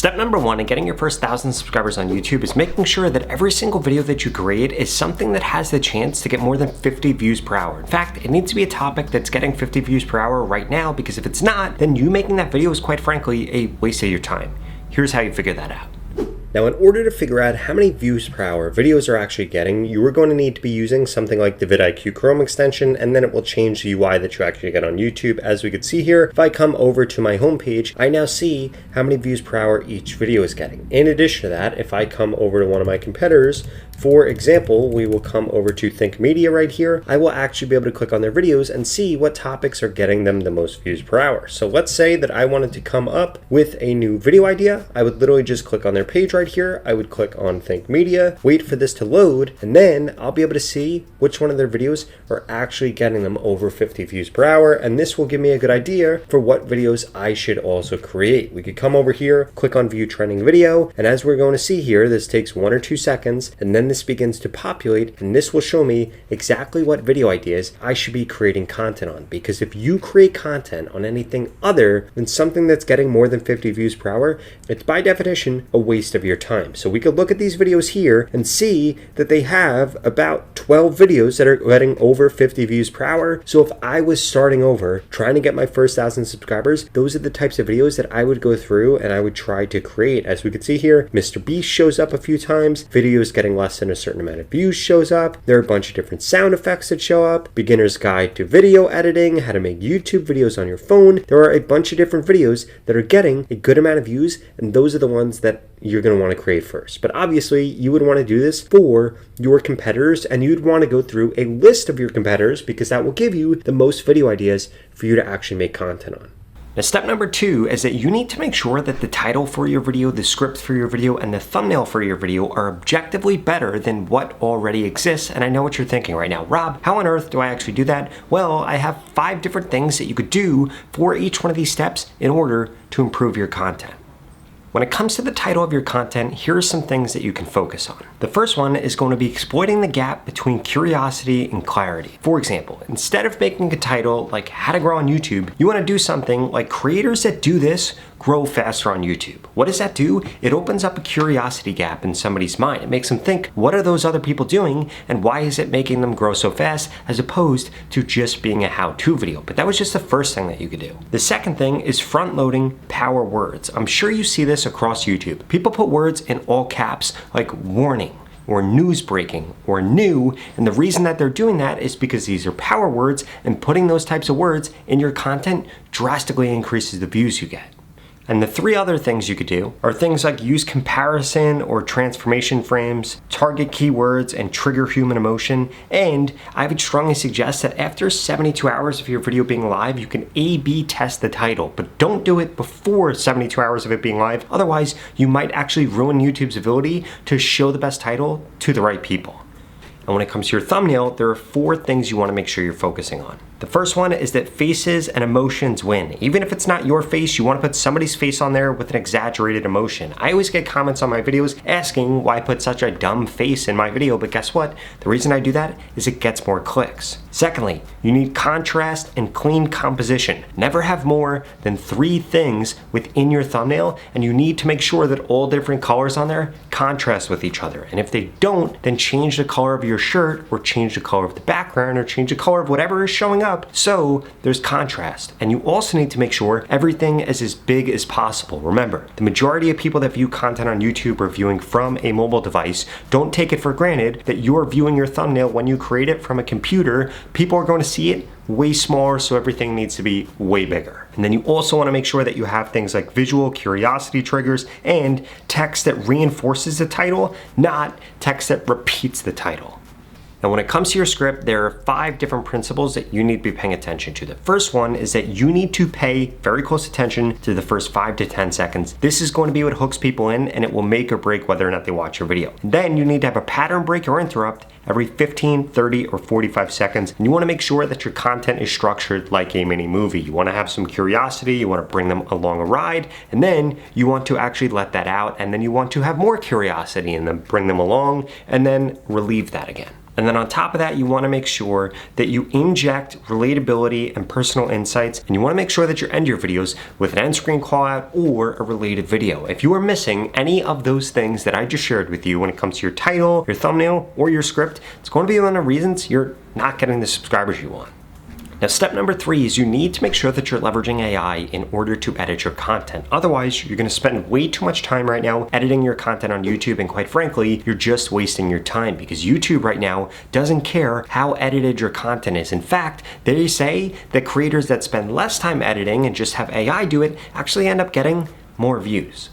Step number one in getting your first 1,000 subscribers on YouTube is making sure that every single video that you create is something that has the chance to get more than 50 views per hour. In fact, it needs to be a topic that's getting 50 views per hour right now, because if it's not, then you making that video is quite frankly a waste of your time. Here's how you figure that out. Now, in order to figure out how many views per hour videos are actually getting, you are going to need to be using something like the vidIQ Chrome extension, and then it will change the UI that you actually get on YouTube. As we can see here, if I come over to my homepage, I now see how many views per hour each video is getting. In addition to that, if I come over to one of my competitors, for example, we will come over to Think Media right here, I will actually be able to click on their videos and see what topics are getting them the most views per hour. So let's say that I wanted to come up with a new video idea. I would literally just click on their page right here. I would click on Think Media, wait for this to load, and then I'll be able to see which one of their videos are actually getting them over 50 views per hour, and this will give me a good idea for what videos I should also create. We could come over here, click on View Trending Video, and as we're going to see here, this takes 1 or 2 seconds, and then this begins to populate, and this will show me exactly what video ideas I should be creating content on. Because if you create content on anything other than something that's getting more than 50 views per hour, it's by definition a waste of your time. So we could look at these videos here and see that they have about 12 videos that are getting over 50 views per hour. So if I was starting over, trying to get my first 1,000 subscribers, those are the types of videos that I would go through and I would try to create. As we can see here, Mr. Beast shows up a few times, videos getting less than a certain amount of views shows up. There are a bunch of different sound effects that show up, beginner's guide to video editing, how to make YouTube videos on your phone. There are a bunch of different videos that are getting a good amount of views, and those are the ones that you're going to want to create first. But obviously you would want to do this for your competitors, and you'd want to go through a list of your competitors because that will give you the most video ideas for you to actually make content on. Now, step number 2 is that you need to make sure that the title for your video, the script for your video, and the thumbnail for your video are objectively better than what already exists. And I know what you're thinking right now. Rob, how on earth do I actually do that? Well, I have 5 different things that you could do for each one of these steps in order to improve your content. When it comes to the title of your content, here are some things that you can focus on. The first one is going to be exploiting the gap between curiosity and clarity. For example, instead of making a title like How to Grow on YouTube, you want to do something like Creators That Do This Grow Faster on YouTube. What does that do? It opens up a curiosity gap in somebody's mind. It makes them think, what are those other people doing and why is it making them grow so fast, as opposed to just being a how-to video. But that was just the first thing that you could do. The second thing is front-loading power words. I'm sure you see this across YouTube. People put words in all caps like warning, or news breaking, or new, and the reason that they're doing that is because these are power words, and putting those types of words in your content drastically increases the views you get. And the 3 other things you could do are things like use comparison or transformation frames, target keywords, and trigger human emotion. And I would strongly suggest that after 72 hours of your video being live, you can A/B test the title, but don't do it before 72 hours of it being live. Otherwise, you might actually ruin YouTube's ability to show the best title to the right people. And when it comes to your thumbnail, there are 4 things you want to make sure you're focusing on. The first one is that faces and emotions win. Even if it's not your face, you want to put somebody's face on there with an exaggerated emotion. I always get comments on my videos asking why I put such a dumb face in my video, but guess what? The reason I do that is it gets more clicks. Secondly, you need contrast and clean composition. Never have more than 3 things within your thumbnail, and you need to make sure that all different colors on there contrast with each other. And if they don't, then change the color of your shirt, or change the color of the background, or change the color of whatever is showing up, so there's contrast. And you also need to make sure everything is as big as possible. Remember, the majority of people that view content on YouTube are viewing from a mobile device. Don't take it for granted that you're viewing your thumbnail when you create it from a computer. People are going to see it way smaller, so everything needs to be way bigger. And then you also want to make sure that you have things like visual curiosity triggers and text that reinforces the title, not text that repeats the title. Now, when it comes to your script, there are 5 different principles that you need to be paying attention to. The first one is that you need to pay very close attention to the first 5 to 10 seconds. This is going to be what hooks people in, and it will make or break whether or not they watch your video. And then you need to have a pattern break or interrupt every 15, 30, or 45 seconds. And you want to make sure that your content is structured like a mini movie. You want to have some curiosity, you want to bring them along a ride, and then you want to actually let that out, and then you want to have more curiosity and then bring them along, and then relieve that again. And then on top of that, you want to make sure that you inject relatability and personal insights, and you want to make sure that you end your videos with an end screen call out or a related video. If you are missing any of those things that I just shared with you when it comes to your title, your thumbnail, or your script, it's going to be one of the reasons you're not getting the subscribers you want. Now, step number 3 is you need to make sure that you're leveraging AI in order to edit your content. Otherwise, you're going to spend way too much time right now editing your content on YouTube, and quite frankly, you're just wasting your time because YouTube right now doesn't care how edited your content is. In fact, they say that creators that spend less time editing and just have AI do it actually end up getting more views.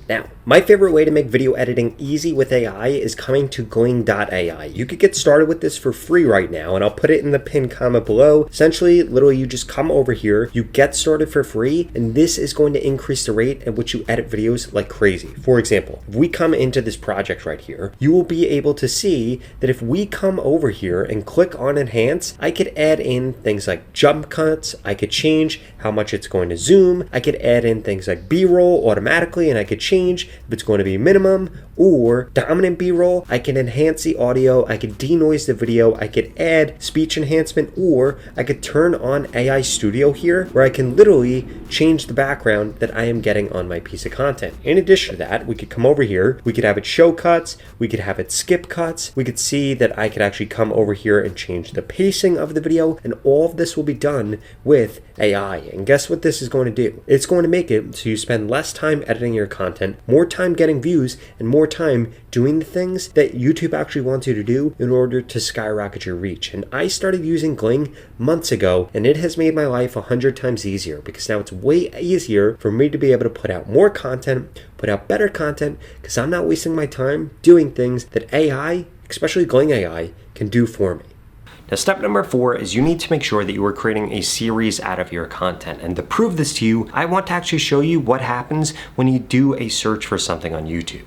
Now, my favorite way to make video editing easy with AI is coming to Gling.ai. You could get started with this for free right now, and I'll put it in the pinned comment below. Essentially, literally, you just come over here, you get started for free, and this is going to increase the rate at which you edit videos like crazy. For example, if we come into this project right here, you will be able to see that if we come over here and click on Enhance, I could add in things like jump cuts, I could change how much it's going to zoom, I could add in things like B-roll automatically, and I could change if it's going to be minimum or dominant B-roll. I can enhance the audio, I could denoise the video, I could add speech enhancement, or I could turn on AI Studio here where I can literally change the background that I am getting on my piece of content. In addition to that, we could come over here, we could have it show cuts, we could have it skip cuts, we could see that I could actually come over here and change the pacing of the video, and all of this will be done with AI. And guess what this is going to do? It's going to make it so you spend less time editing your content, more time getting views, and more time doing the things that YouTube actually wants you to do in order to skyrocket your reach. And I started using Gling months ago, and it has made my life 100 times easier because now it's way easier for me to be able to put out more content, put out better content, because I'm not wasting my time doing things that AI, especially Gling AI, can do for me. Now, step number 4 is you need to make sure that you are creating a series out of your content. And to prove this to you, I want to actually show you what happens when you do a search for something on YouTube.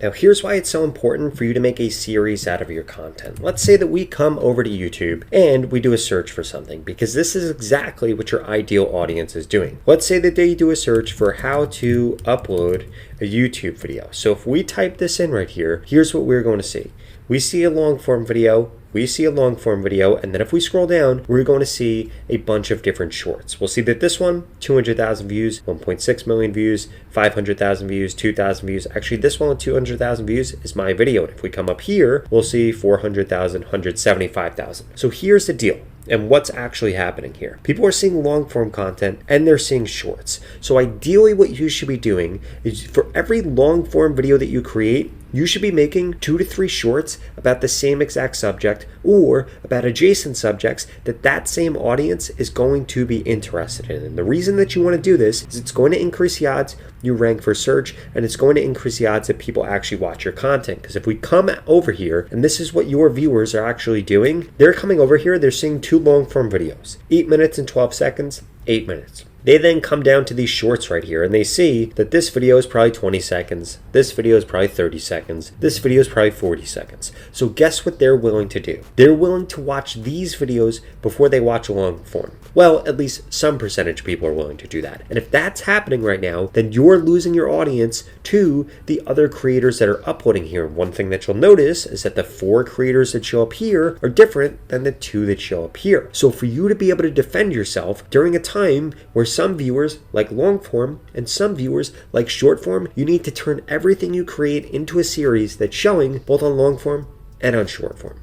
Now, here's why it's so important for you to make a series out of your content. Let's say that we come over to YouTube and we do a search for something, because this is exactly what your ideal audience is doing. Let's say that they do a search for how to upload a YouTube video. So if we type this in right here, here's what we're going to see. We see a long form video, and then if we scroll down, we're going to see a bunch of different shorts. We'll see that this one, 200,000 views, 1.6 million views, 500,000 views, 2,000 views. Actually, this one with 200,000 views is my video. And if we come up here, we'll see 400,000, 175,000. So here's the deal. And what's actually happening here. People are seeing long form content and they're seeing shorts. So ideally what you should be doing is for every long form video that you create, you should be making 2 to 3 shorts about the same exact subject or about adjacent subjects that same audience is going to be interested in. And the reason that you want to do this is it's going to increase the odds you rank for search, and it's going to increase the odds that people actually watch your content. Because if we come over here, and this is what your viewers are actually doing, they're coming over here, they're seeing 2 long form videos, 8 minutes and 12 seconds, 8 minutes. They then come down to these shorts right here and they see that this video is probably 20 seconds, this video is probably 30 seconds, this video is probably 40 seconds. So guess what they're willing to do? They're willing to watch these videos before they watch a long form. Well, at least some percentage of people are willing to do that. And if that's happening right now, then you're losing your audience to the other creators that are uploading here. One thing that you'll notice is that the 4 creators that show up here are different than the 2 that show up here. So for you to be able to defend yourself during a time where some viewers like long form and some viewers like short form, you need to turn everything you create into a series that's showing both on long form and on short form.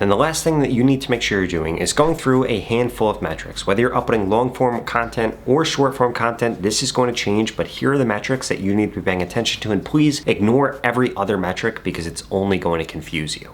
And the last thing that you need to make sure you're doing is going through a handful of metrics. Whether you're uploading long form content or short form content, this is going to change, but here are the metrics that you need to be paying attention to, and please ignore every other metric because it's only going to confuse you.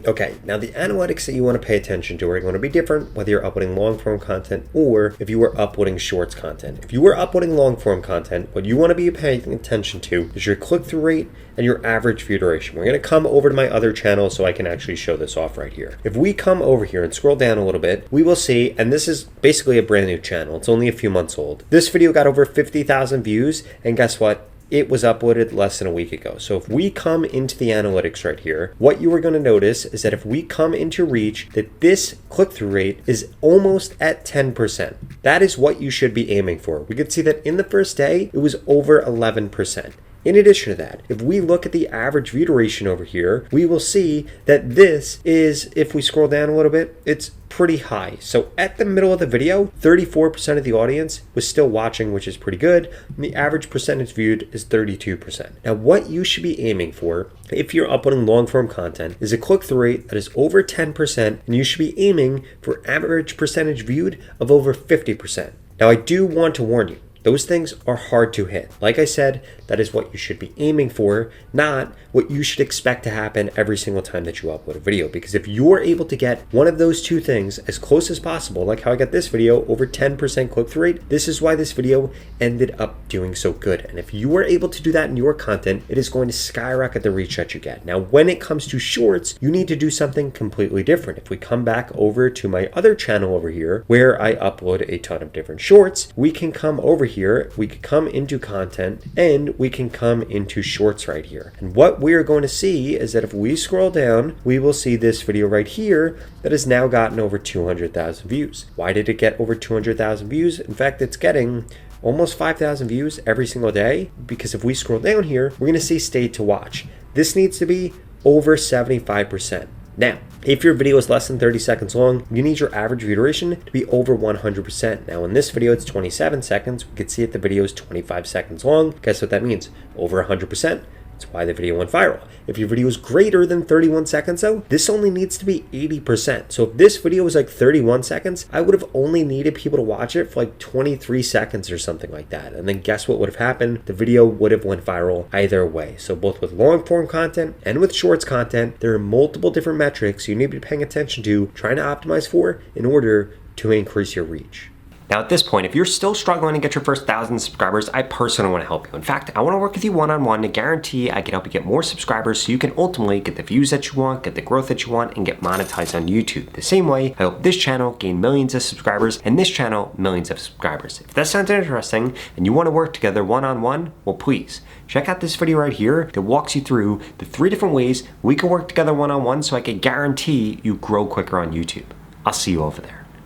Okay, now the analytics that you want to pay attention to are going to be different whether you're uploading long form content or if you are uploading shorts content. If you are uploading long form content, what you want to be paying attention to is your click-through rate and your average view duration. We're going to come over to my other channel so I can actually show this off right here. If we come over here and scroll down a little bit, we will see, and this is basically a brand new channel, it's only a few months old. This video got over 50,000 views, and guess what? It was uploaded less than a week ago. So if we come into the analytics right here, what you are going to notice is that if we come into reach, that this click-through rate is almost at 10%. That is what you should be aiming for. We could see that in the first day, it was over 11%. In addition to that, if we look at the average view duration over here, we will see that this is, if we scroll down a little bit, it's pretty high. So at the middle of the video, 34% of the audience was still watching, which is pretty good. And the average percentage viewed is 32%. Now, what you should be aiming for if you're uploading long form content is a click-through rate that is over 10%, and you should be aiming for average percentage viewed of over 50%. Now, I do want to warn you, those things are hard to hit. Like I said, that is what you should be aiming for, not what you should expect to happen every single time that you upload a video. Because if you're able to get one of those two things as close as possible, like how I got this video over 10% click-through rate, this is why this video ended up doing so good. And if you are able to do that in your content, it is going to skyrocket the reach that you get. Now, when it comes to shorts, you need to do something completely different. If we come back over to my other channel over here, where I upload a ton of different shorts, we can come over here, we can come into content, and we can come into shorts right here. And what we're going to see is that if we scroll down, we will see this video right here that has now gotten over 200,000 views. Why did it get over 200,000 views? In fact, it's getting almost 5,000 views every single day, because if we scroll down here, we're going to see stayed to watch. This needs to be over 75%. Now, if your video is less than 30 seconds long, you need your average view duration to be over 100%. Now, in this video, it's 27 seconds. We can see that the video is 25 seconds long. Guess what that means? Over 100%. That's why the video went viral. If your video is greater than 31 seconds though, this only needs to be 80%. So if this video was like 31 seconds, I would have only needed people to watch it for like 23 seconds or something like that. And then guess what would have happened? The video would have went viral either way. So both with long form content and with shorts content, there are multiple different metrics you need to be paying attention to, trying to optimize for in order to increase your reach. Now at this point, if you're still struggling to get your first 1,000 subscribers, I personally want to help you. In fact, I want to work with you one-on-one to guarantee I can help you get more subscribers so you can ultimately get the views that you want, get the growth that you want, and get monetized on YouTube. The same way I hope this channel gain millions of subscribers and this channel millions of subscribers. If that sounds interesting and you want to work together one-on-one, well please, check out this video right here that walks you through the 3 different ways we can work together one-on-one so I can guarantee you grow quicker on YouTube. I'll see you over there.